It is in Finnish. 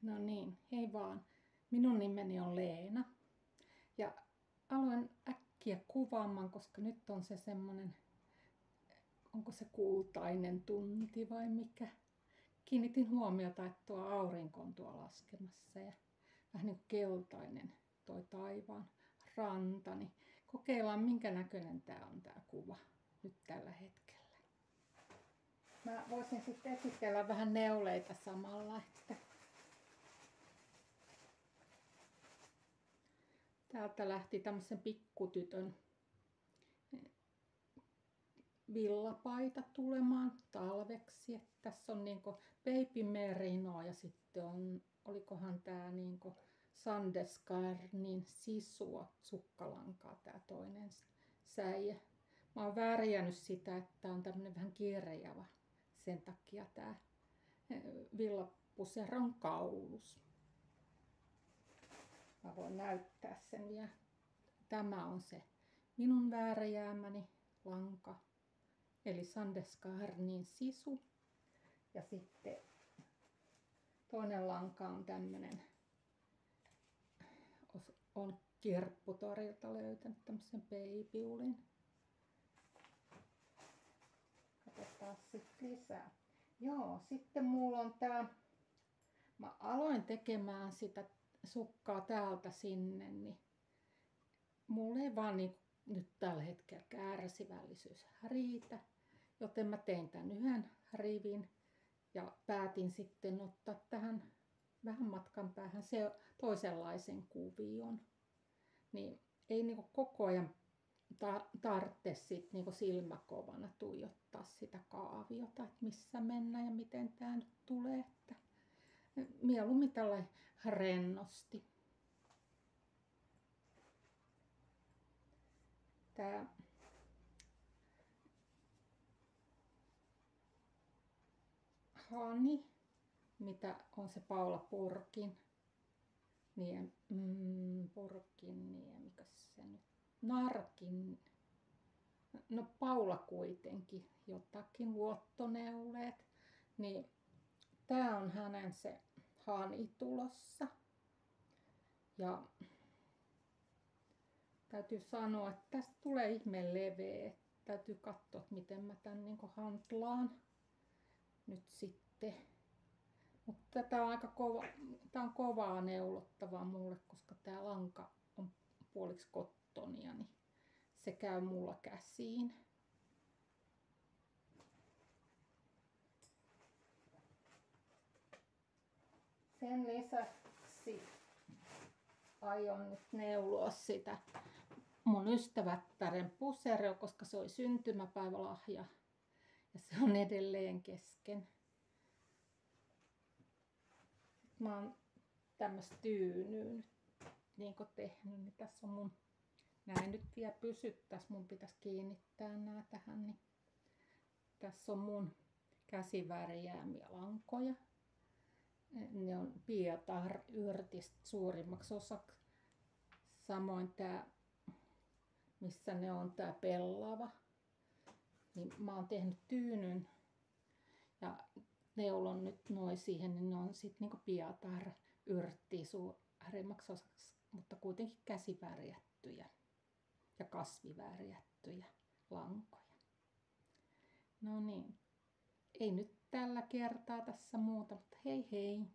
No niin, hei vaan. Minun nimeni on Leena. Ja aloin äkkiä kuvaamaan, koska nyt on se semmonen, onko se kultainen tunti vai mikä. Kiinnitin huomiota, että tuo aurinko on tuolla laskemassa ja vähän niin kuin keltainen toi taivaan ranta. Niin kokeillaan, minkä näköinen tää on tää kuva nyt tällä hetkellä. Mä voisin sitten esitellä vähän neuleita samalla, että täältä lähti tämmöisen pikkutytön villapaita tulemaan talveksi. Että tässä on niinku baby merino ja sitten on, olikohan tää niinku Sandesgarnin sisua sukkalankaa tää toinen säie. Mä oon värjännyt sitä, että tää on tämmönen vähän kirjava. Sen takia tää villapuseron kaulus. Mä voin näyttää sen vielä. Tämä on se minun vääräjäämäni lanka, eli Sandesgarnin sisu. Ja sitten toinen lanka on tämmönen, on Kirpputorilta löytänyt tämmösen babyulin. Katsotaan sitten lisää. Joo, sitten mulla on tää, mä aloin tekemään sitä sukkaa täältä sinne, niin mulla ei vaan niin nyt tällä hetkellä kärsivällisyys riitä, joten mä tein tän yhden rivin ja päätin sitten ottaa tähän vähän matkan päähän se toisenlaisen kuvion. Niin ei niinku koko ajan tarvitse sit niinku silmäkovana tuijottaa sitä kaaviota, että missä mennään ja miten tää nyt tulee, että mieluummin tällainen rennosti. Tää hani, mitä on se Paula Purkin mikäs se nyt, Narkin, no Paula kuitenkin, jotakin luottoneuleet, niin tää on hänen se hani tulossa. Ja täytyy sanoa, että tästä tulee ihme leveä. Täytyy katsoa, miten mä tän niin handlaan nyt sitten. Mutta tää on aika kova, tää on kovaa neulottavaa mulle, koska tää lanka on puoliksi kottonia, niin se käy mulla käsiin. Sen lisäksi aion nyt neuloa sitä mun ystävättären puseroa, koska se oli syntymäpäivälahja ja se on edelleen kesken. Mä oon tämmöstä tyynyä nyt niin tehnyt, niin tässä on mun, näin nyt vielä pysyttäis, mun pitäisi kiinnittää nää tähän, niin tässä on mun käsivärjäämiä lankoja. Ne on Pietaryrtistä suurimmaksi osaksi. Samoin tää, missä ne on tää pellava. Niin mä oon tehnyt tyynyn ja neulon nyt noin siihen, niin ne on sit niinku Pietaryrttiä suurimmaksi osaksi, mutta kuitenkin käsivärjättyjä ja kasvivärjättyjä lankoja. No niin, ei nyt tällä kertaa tässä muuta, mutta hei hei!